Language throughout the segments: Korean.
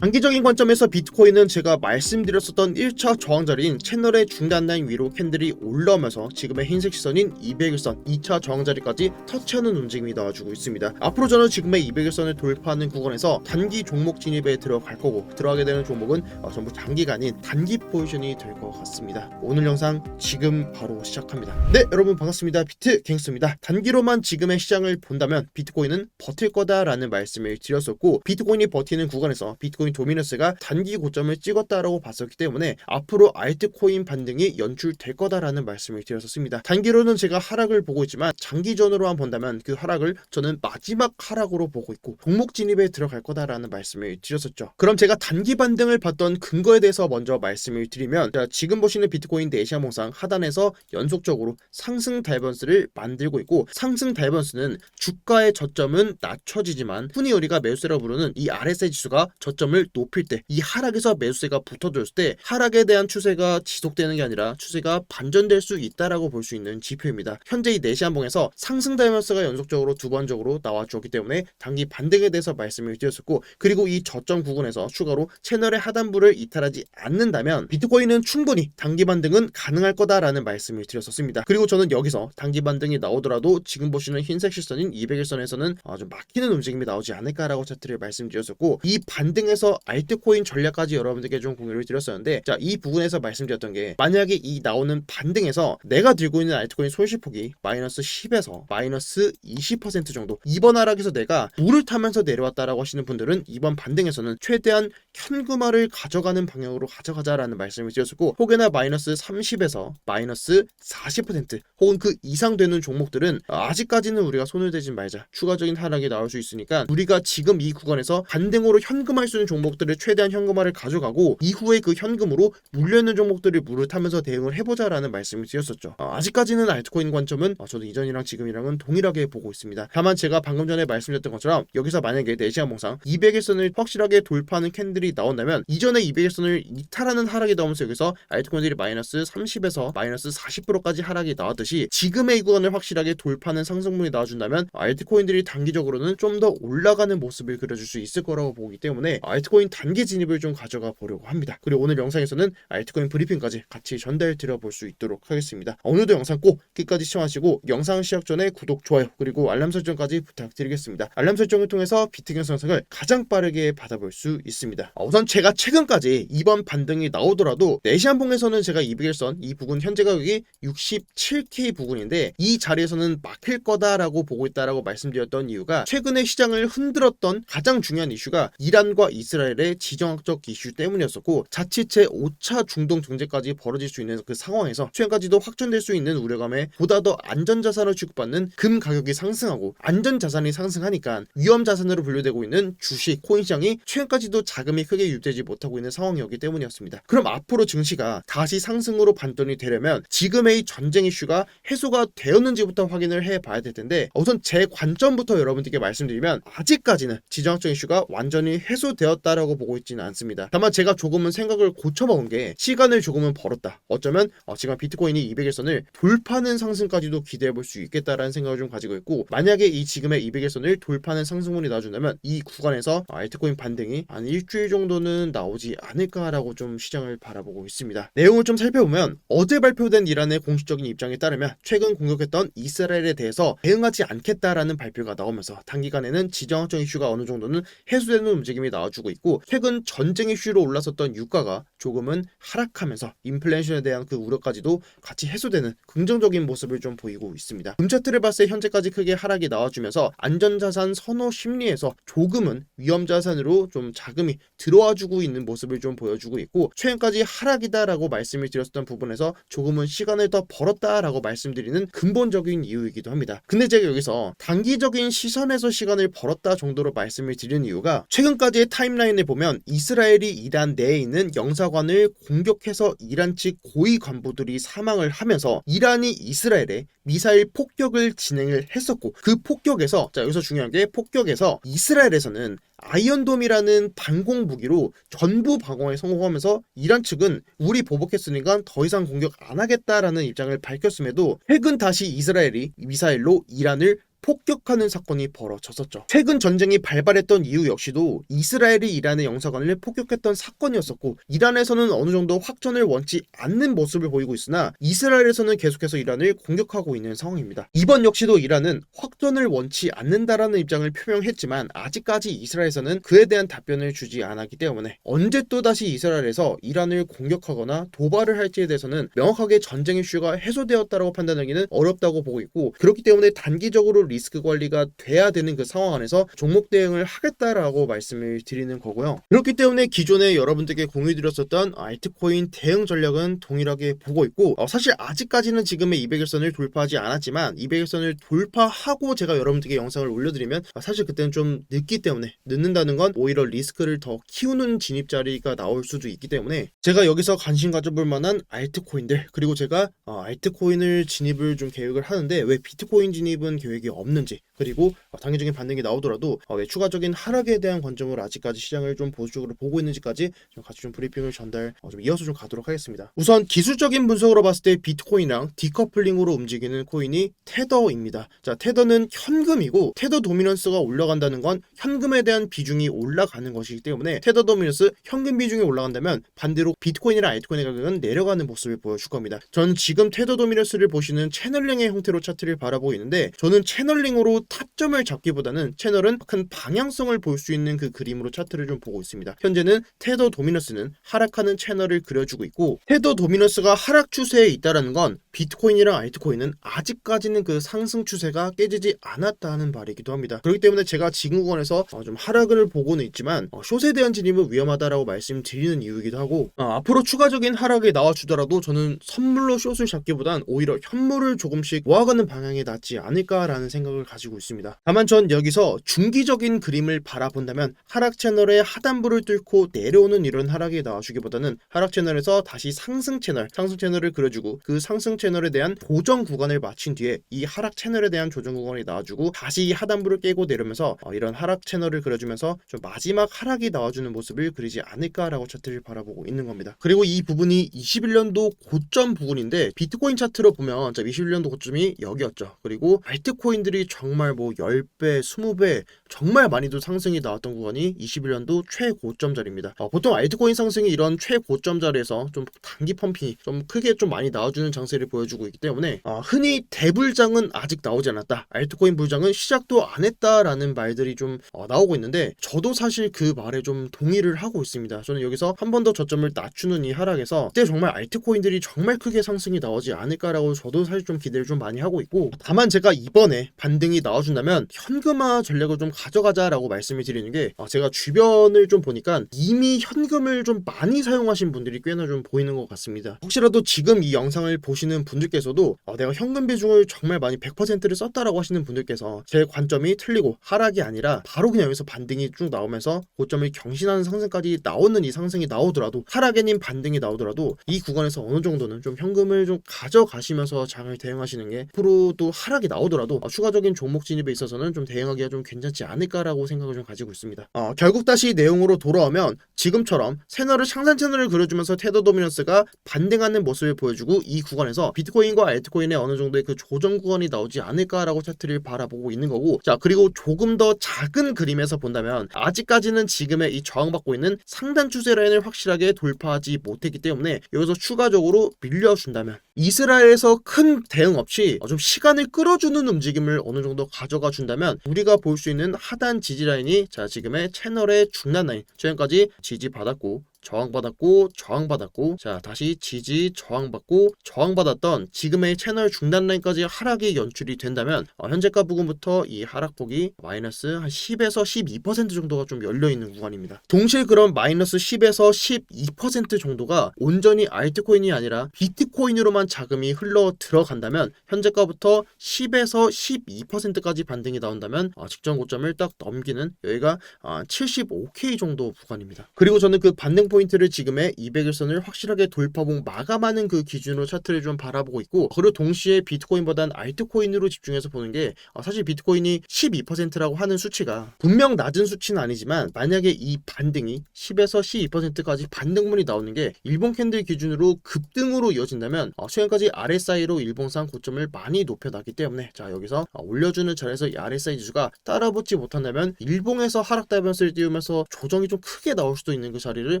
단기적인 관점에서 비트코인은 제가 말씀드렸었던 1차 저항자리인 채널의 중단라인 위로 캔들이 올라오면서 지금의 흰색 시선인 200일선 2차 저항자리까지 터치하는 움직임이 나와주고 있습니다. 앞으로 저는 지금의 200일선을 돌파하는 구간에서 단기 종목 진입에 들어갈 거고, 들어가게 되는 종목은 전부 장기가 아닌 단기 포지션이 될 것 같습니다. 오늘 영상 지금 바로 시작합니다. 네, 여러분 반갑습니다. 비트갱스입니다. 단기로만 지금의 시장을 본다면 비트코인은 버틸 거다라는 말씀을 드렸었고, 비트코인이 버티는 구간에서 비트코인 도미너스가 단기 고점을 찍었다라고 봤었기 때문에 앞으로 알트코인 반등이 연출될 거다라는 말씀을 드렸었습니다. 단기로는 제가 하락을 보고 있지만 장기전으로만 본다면 그 하락을 저는 마지막 하락으로 보고 있고 종목 진입에 들어갈 거다라는 말씀을 드렸었죠. 그럼 제가 단기 반등을 봤던 근거에 대해서 먼저 말씀을 드리면, 지금 보시는 비트코인 네시아 봉상 하단에서 연속적으로 상승 다이버스를 만들고 있고, 상승 다이버스는 주가의 저점은 낮춰지지만 흔히 우리가 매수세라고 부르는 이 RSI 지수가 저점을 높일 때, 이 하락에서 매수세가 붙어들었을 때 하락에 대한 추세가 지속되는 게 아니라 추세가 반전될 수 있다라고 볼 수 있는 지표입니다. 현재 이 네시안봉에서 상승 다이버스가 연속적으로 두 번적으로 나와주었기 때문에 단기 반등에 대해서 말씀을 드렸었고, 그리고 이 저점 구간에서 추가로 채널의 하단부를 이탈하지 않는다면 비트코인은 충분히 단기 반등은 가능할 거다라는 말씀을 드렸었습니다. 그리고 저는 여기서 단기 반등이 나오더라도 지금 보시는 흰색 실선인 200일선에서는 좀 막히는 움직임이 나오지 않을까라고 차트를 말씀드렸었고, 이 반등에서 알트코인 전략까지 여러분들께 좀 공유를 드렸었는데, 이 부분에서 말씀드렸던 게, 만약에 이 나오는 반등에서 내가 들고 있는 알트코인 손실폭이 마이너스 10에서 마이너스 20% 정도, 이번 하락에서 내가 물을 타면서 내려왔다라고 하시는 분들은 이번 반등에서는 최대한 현금화를 가져가는 방향으로 가져가자라는 말씀을 드렸었고, 혹여나 마이너스 30에서 마이너스 40% 혹은 그 이상 되는 종목들은 아직까지는 우리가 손을 대지 말자, 추가적인 하락이 나올 수 있으니까 우리가 지금 이 구간에서 반등으로 현금할 수 있는 종목들을 최대한 현금화를 가져가고, 이후에 그 현금으로 물려있는 종목들을 물을 타면서 대응을 해보자라는 말씀을 드렸었죠. 아직까지는 알트코인 관점은 저도 이전이랑 지금이랑은 동일하게 보고 있습니다. 다만 제가 방금 전에 말씀드렸던 것처럼 여기서 만약에 네시안 봉상 200일선을 확실하게 돌파하는 캔들이 나온다면, 이전에 200일선을 이탈하는 하락이 나오면서 여기서 알트코인들이 마이너스 30에서 마이너스 40%까지 하락이 나왔듯이 지금의 이 구간을 확실하게 돌파하는 상승분이 나와준다면 알트코인들이 단기적으로는 좀 더 올라가는 모습을 그려줄 수 있을 거라고 보기 때문에 알트코인 단기 진입을 좀 가져가 보려고 합니다. 그리고 오늘 영상에서는 알트코인 브리핑까지 같이 전달 드려볼 수 있도록 하겠습니다. 오늘도 영상 꼭 끝까지 시청하시고, 영상 시작 전에 구독, 좋아요 그리고 알람 설정까지 부탁드리겠습니다. 알람 설정을 통해서 비트갱스 영상을 가장 빠르게 받아볼 수 있습니다. 우선 제가 최근까지 이번 반등이 나오더라도 네시안봉에서는 제가 200일선 이 부분 현재 가격이 67K 부분인데 이 자리에서는 막힐 거다라고 보고 있다라고 말씀드렸던 이유가, 최근에 시장을 흔들었던 가장 중요한 이슈가 이란과 이스라엘의 지정학적 이슈 때문이었었고, 자칫 5차 중동 정제까지 벌어질 수 있는 그 상황에서 최근까지도 확전될 수 있는 우려감에 보다 더 안전자산을 취급받는 금 가격이 상승하고, 안전자산이 상승하니까 위험자산으로 분류되고 있는 주식, 코인 시장이 최근까지도 자금이 크게 유입되지 못하고 있는 상황이었기 때문이었습니다. 그럼 앞으로 증시가 다시 상승으로 반전이 되려면 지금의 이 전쟁 이슈가 해소가 되었는지부터 확인을 해봐야 될 텐데, 우선 제 관점부터 여러분들께 말씀드리면 아직까지는 지정학적 이슈가 완전히 해소되었다라고 보고 있지는 않습니다. 다만 제가 조금은 생각을 고쳐먹은 게, 시간을 조금은 벌었다, 어쩌면 지금 비트코인이 200일선을 돌파하는 상승까지도 기대해볼 수 있겠다라는 생각을 좀 가지고 있고, 만약에 이 지금의 200일선을 돌파하는 상승분이 나와준다면 이 구간에서 알트코인 반등이 한 일주일 정도는 나오지 않을까라고 좀 시장을 바라보고 있습니다. 내용을 좀 살펴보면, 어제 발표된 이란의 공식적인 입장에 따르면 최근 공격했던 이스라엘에 대해서 대응하지 않겠다라는 발표가 나오면서 단기간에는 지정학적 이슈가 어느 정도는 해소되는 움직임이 나와주고 있고, 최근 전쟁 이슈로 올랐었던 유가가 조금은 하락하면서 인플레이션에 대한 그 우려까지도 같이 해소되는 긍정적인 모습을 좀 보이고 있습니다. 금차트를 봤을 때 현재까지 크게 하락이 나와주면서 안전자산 선호 심리에서 조금은 위험자산으로 좀 자금이 들어와주고 있는 모습을 좀 보여주고 있고, 최근까지 하락이다라고 말씀을 드렸던 부분에서 조금은 시간을 더 벌었다라고 말씀드리는 근본적인 이유이기도 합니다. 근데 제가 여기서 단기적인 시선에서 시간을 벌었다 정도로 말씀을 드리는 이유가, 최근까지의 타임라인을 보면 이스라엘이 이란 내에 있는 영사관을 공격해서 이란 측 고위 간부들이 사망을 하면서 이란이 이스라엘에 미사일 폭격을 진행을 했었고, 그 폭격에서, 여기서 중요한 게, 폭격에서 이스라엘에서는 아이언돔이라는 방공 무기로 전부 방어에 성공하면서 이란 측은 우리 보복했으니까 더 이상 공격 안 하겠다라는 입장을 밝혔음에도 최근 다시 이스라엘이 미사일로 이란을 폭격하는 사건이 벌어졌었죠. 최근 전쟁이 발발했던 이후 역시도 이스라엘이 이란의 영사관을 폭격했던 사건이었었고, 이란에서는 어느 정도 확전을 원치 않는 모습을 보이고 있으나 이스라엘에서는 계속해서 이란을 공격하고 있는 상황입니다. 이번 역시도 이란은 확전을 원치 않는다라는 입장을 표명했지만 아직까지 이스라엘에서는 그에 대한 답변을 주지 않았기 때문에 언제 또다시 이스라엘에서 이란을 공격하거나 도발을 할지에 대해서는 명확하게 전쟁 이슈가 해소되었다고 판단하기는 어렵다고 보고 있고, 그렇기 때문에 단기적으로 리스크 관리가 돼야 되는 그 상황 안에서 종목 대응을 하겠다라고 말씀을 드리는 거고요. 그렇기 때문에 기존에 여러분들께 공유드렸었던 알트코인 대응 전략은 동일하게 보고 있고, 사실 아직까지는 지금의 200일선을 돌파하지 않았지만 200일선을 돌파하고 제가 여러분들께 영상을 올려드리면 사실 그때는 좀 늦기 때문에, 늦는다는 건 오히려 리스크를 더 키우는 진입 자리가 나올 수도 있기 때문에 제가 여기서 관심 가져볼 만한 알트코인들, 그리고 제가 알트코인을 진입을 좀 계획을 하는데 왜 비트코인 진입은 계획이 없는지, 그리고 단기적인 반등이 나오더라도 왜 추가적인 하락에 대한 관점으로 아직까지 시장을 좀 보수적으로 보고 있는지까지 좀 같이 좀 브리핑을 좀 이어서 좀 가도록 하겠습니다. 우선 기술적인 분석으로 봤을 때 비트코인이랑 디커플링으로 움직이는 코인이 테더입니다. 자, 테더는 현금이고 테더 도미넌스가 올라간다는 건 현금에 대한 비중이 올라가는 것이기 때문에 테더 도미넌스 현금 비중이 올라간다면 반대로 비트코인이랑 알트코인의 가격은 내려가는 모습을 보여줄 겁니다. 전 지금 테더 도미넌스를 보시는 채널링의 형태로 차트를 바라보고 있는데, 저는 채널링으로 타점을 잡기보다는 채널은 큰 방향성을 볼 수 있는 그 그림으로 차트를 좀 보고 있습니다. 현재는 테더 도미넌스는 하락하는 채널을 그려주고 있고, 테더 도미넌스가 하락 추세에 있다는 건 비트코인이랑 알트코인은 아직까지는 그 상승 추세가 깨지지 않았다는 말이기도 합니다. 그렇기 때문에 제가 지금 구간에서 좀 하락을 보고는 있지만 숏에 대한 진입은 위험하다라고 말씀드리는 이유이기도 하고, 앞으로 추가적인 하락이 나와주더라도 저는 선물로 숏을 잡기보단 오히려 현물을 조금씩 모아가는 방향이 낫지 않을까라는 생각을 가지고 있습니다. 다만 전 여기서 중기적인 그림을 바라본다면 하락 채널의 하단부를 뚫고 내려오는 이런 하락이 나와주기보다는 하락 채널에서 다시 상승 채널을 그려주고 그 상승 채널에 대한 고정 구간을 마친 뒤에 이 하락 채널에 대한 조정 구간이 나와주고 다시 이 하단부를 깨고 내려면서 이런 하락 채널을 그려주면서 좀 마지막 하락이 나와주는 모습을 그리지 않을까라고 차트를 바라보고 있는 겁니다. 그리고 이 부분이 21년도 고점 부분인데 비트코인 차트로 보면 21년도 고점이 여기였죠. 그리고 알트코인들이 정말 뭐 10배, 20배 정말 많이도 상승이 나왔던 구간이 21년도 최고점 자리입니다. 보통 알트코인 상승이 이런 최고점 자리에서 좀 단기 펌핑이 좀 크게 좀 많이 나와주는 장세를 보여주고 있기 때문에 흔히 대불장은 아직 나오지 않았다, 알트코인 불장은 시작도 안 했다라는 말들이 좀 나오고 있는데, 저도 사실 그 말에 좀 동의를 하고 있습니다. 저는 여기서 한 번 더 저점을 낮추는 이 하락에서 그때 정말 알트코인들이 정말 크게 상승이 나오지 않을까라고 저도 사실 좀 기대를 좀 많이 하고 있고, 다만 제가 이번에 반등이 나와준다면 현금화 전략을 좀 가져가자라고 말씀을 드리는 게, 제가 주변을 좀 보니까 이미 현금을 좀 많이 사용하신 분들이 꽤나 좀 보이는 것 같습니다. 혹시라도 지금 이 영상을 보시는 분들께서도 내가 현금 비중을 정말 많이 100%를 썼다라고 하시는 분들께서 제 관점이 틀리고 하락이 아니라 바로 그냥 여기서 반등이 쭉 나오면서 고점을 경신하는 상승까지 나오는 이 상승이 나오더라도, 하락에 닌 반등이 나오더라도 이 구간에서 어느 정도는 좀 현금을 좀 가져가시면서 장을 대응하시는 게 앞으로도 하락이 나오더라도 추가적인 종목 진입에 있어서는 좀 대응하기가 좀 괜찮지 않을까라고 생각을 좀 가지고 있습니다. 결국 다시 내용으로 돌아오면 지금처럼 상단 채널을 그려주면서 테더 도미넌스가 반등하는 모습을 보여주고 이 구간에서 비트코인과 알트코인의 어느 정도의 그 조정 구간이 나오지 않을까라고 차트를 바라보고 있는 거고, 자, 그리고 조금 더 작은 그림에서 본다면 아직까지는 지금의 이 저항받고 있는 상단 추세 라인을 확실하게 돌파하지 못했기 때문에 여기서 추가적으로 밀려준다면 이스라엘에서 큰 대응 없이 좀 시간을 끌어주는 움직임을 어느 정도 가져가 준다면 우리가 볼 수 있는 하단 지지 라인이 지금의 채널의 중단 라인, 최근까지 지지받았고 저항받았고 자, 다시 지지, 저항받았던 지금의 채널 중단 라인까지 하락이 연출이 된다면 현재가 부근부터 이 하락폭이 마이너스 한 10에서 12% 정도가 좀 열려있는 구간입니다. 동시에 그런 마이너스 10에서 12% 정도가 온전히 알트코인이 아니라 비트코인으로만 자금이 흘러 들어간다면 현재가부터 10에서 12%까지 반등이 나온다면 직전 고점을 딱 넘기는 여기가 75K 정도 구간입니다. 그리고 저는 그 반등 포인트를 지금의 200일선을 확실하게 돌파봉 마감하는 그 기준으로 차트를 좀 바라보고 있고, 그리고 동시에 비트코인보단 알트코인으로 집중해서 보는 게 사실 비트코인이 12%라고 하는 수치가 분명 낮은 수치는 아니지만, 만약에 이 반등이 10에서 12%까지 반등분이 나오는 게 일본 캔들 기준으로 급등으로 이어진다면 최근까지 RSI로 일봉상 고점을 많이 높여놨기 때문에, 자 여기서 올려주는 자리에서 이 RSI 지수가 따라붙지 못한다면 일봉에서 하락 다변스를 띄우면서 조정이 좀 크게 나올 수도 있는 그 자리를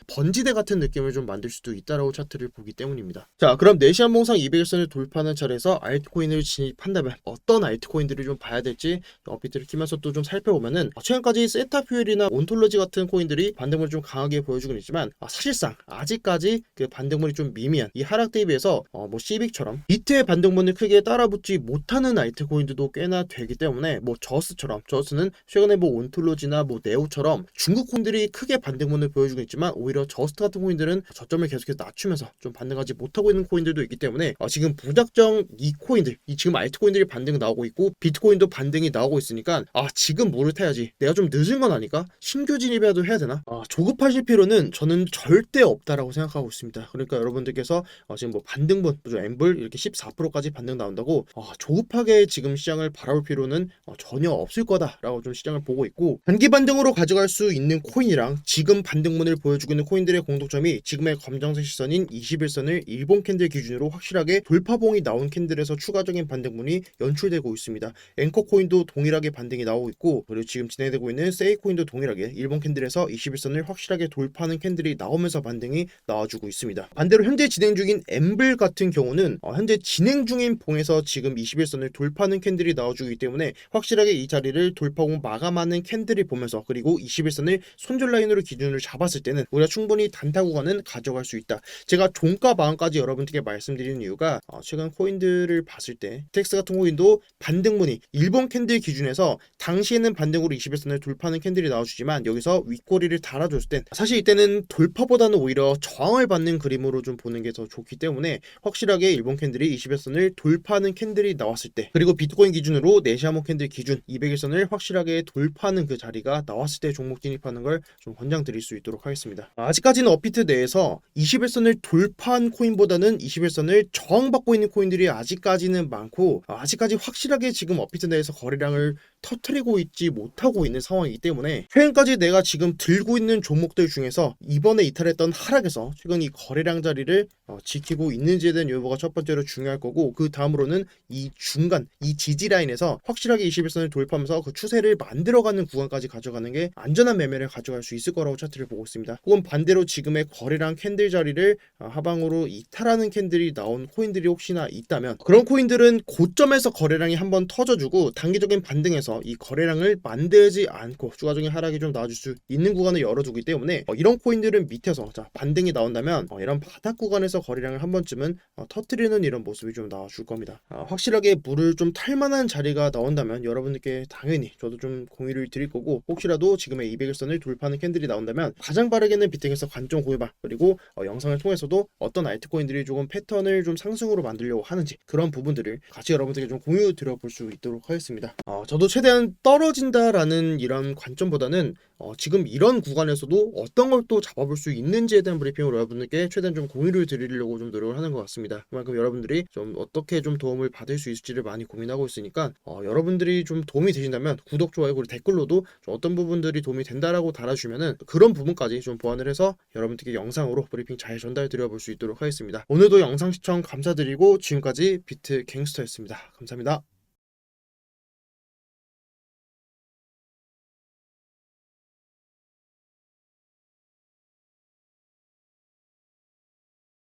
번지대 같은 느낌을 좀 만들 수도 있다라고 차트를 보기 때문입니다. 자, 그럼 4시간 봉상 200일선을 돌파하는 자리에서 알트코인을 진입한다면 어떤 알트코인들을 좀 봐야 될지 업비트를 키면서 또 좀 살펴보면은, 최근까지 세타퓨엘이나 온톨로지 같은 코인들이 반등을 좀 강하게 보여주고 있지만, 사실상 아직까지 그 반등물이 좀 미미한 이 하락 대비해서 뭐 시빅처럼 이트의 반등분을 크게 따라붙지 못하는 알트코인들도 꽤나 되기 때문에, 뭐 저스는 최근에 뭐 온톨로지나 뭐 네오처럼 중국 코인들이 크게 반등분을 보여주고 있지만, 오히려 저스트 같은 코인들은 저점을 계속해서 낮추면서 좀 반등하지 못하고 있는 코인들도 있기 때문에, 지금 무작정 이 코인들, 이 지금 알트코인들이 반등 나오고 있고 비트코인도 반등이 나오고 있으니까 지금 물을 타야지, 내가 좀 늦은 건 아닐까? 신규 진입이라도 해야 되나? 조급하실 필요는 저는 절대 없다라고 생각하고 있습니다. 그러니까 여러분들께서 지금 뭐 반등분, 엠블 이렇게 14%까지 반등 나온다고 조급하게 지금 시장을 바라볼 필요는 전혀 없을 거다라고 좀 시장을 보고 있고, 단기 반등으로 가져갈 수 있는 코인이랑 지금 반등분을 보여주고 있는 코인들의 공통점이 지금의 검정색 시선인 21선을 일본 캔들 기준으로 확실하게 돌파봉이 나온 캔들에서 추가적인 반등분이 연출되고 있습니다. 앵커 코인도 동일하게 반등이 나오고 있고, 그리고 지금 진행되고 있는 세이 코인도 동일하게 일본 캔들에서 21선을 확실하게 돌파하는 캔들이 나오면서 반등이 나와주고 있습니다. 반대로 현재 진행 중인 엠블 같은 경우는 현재 진행 중인 봉에서 지금 21선을 돌파하는 캔들이 나와주기 때문에 확실하게 이 자리를 돌파봉 마감하는 캔들을 보면서, 그리고 21선을 손절 라인으로 기준을 잡았을 때는 우리가 충분히 단타 구간은 가져갈 수 있다. 제가 종가 마음까지 여러분들께 말씀드리는 이유가 최근 코인들을 봤을 때 텍스 같은 코인도 반등분이 일본 캔들 기준에서 당시에는 반등으로 21선을 돌파하는 캔들이 나와주지만, 여기서 윗꼬리를 달아줬을 땐 사실 이때는 돌파보다는 오히려 저항을 받는 그림으로 좀 보는 게 더 좋기 때문에, 확실하게 일본 캔들이 21선을 돌파하는 캔들이 나왔을 때, 그리고 비트코인 기준으로 네시아모 캔들 기준 200일선을 확실하게 돌파하는 그 자리가 나왔을 때 종목 진입하는 걸 좀 권장드릴 수 있도록 하겠습니다. 아직까지는 업비트 내에서 21선을 돌파한 코인보다는 21선을 저항받고 있는 코인들이 아직까지는 많고, 아직까지 확실하게 지금 업비트 내에서 거래량을 터트리고 있지 못하고 있는 상황이기 때문에, 최근까지 내가 지금 들고 있는 종목들 중에서 이번에 이탈했던 하락에서 최근 이 거래량 자리를 지키고 있는지에 대한 여부가 첫 번째로 중요할 거고, 그 다음으로는 이 중간, 이 지지 라인에서 확실하게 21선을 돌파하면서 그 추세를 만들어가는 구간까지 가져가는 게 안전한 매매를 가져갈 수 있을 거라고 차트를 보고 있습니다. 혹은 반대로 지금의 거래량 캔들 자리를 하방으로 이탈하는 캔들이 나온 코인들이 혹시나 있다면, 그런 코인들은 고점에서 거래량이 한번 터져주고 단기적인 반등에서 이 거래량을 만들지 않고 추가적인 하락이 좀 나와줄 수 있는 구간을 열어주기 때문에, 이런 코인들은 밑에서 반등이 나온다면 이런 바닥 구간에서 거래량을 한 번쯤은 터트리는 이런 모습이 좀 나와줄 겁니다. 확실하게 물을 좀 탈만한 자리가 나온다면 여러분들께 당연히 저도 좀 공유를 드릴 거고, 혹시라도 지금의 200일선을 돌파하는 캔들이 나온다면 가장 빠르게는 비팅에서 관점 구매방, 그리고 영상을 통해서도 어떤 알트코인들이 조금 패턴을 좀 상승으로 만들려고 하는지, 그런 부분들을 같이 여러분들께 좀 공유 드려볼 수 있도록 하겠습니다. 저도 최대한 떨어진다라는 이런 관점보다는 지금 이런 구간에서도 어떤 걸 또 잡아볼 수 있는지에 대한 브리핑을 여러분들께 최대한 좀 공유를 드리려고 좀 노력을 하는 것 같습니다. 그만큼 여러분들이 좀 어떻게 좀 도움을 받을 수 있을지를 많이 고민하고 있으니까, 여러분들이 좀 도움이 되신다면 구독, 좋아요, 그리고 댓글로도 좀 어떤 부분들이 도움이 된다라고 달아주면은 그런 부분까지 좀 보완을 해서 여러분들께 영상으로 브리핑 잘 전달 드려볼 수 있도록 하겠습니다. 오늘도 영상 시청 감사드리고, 지금까지 비트 갱스터였습니다. 감사합니다.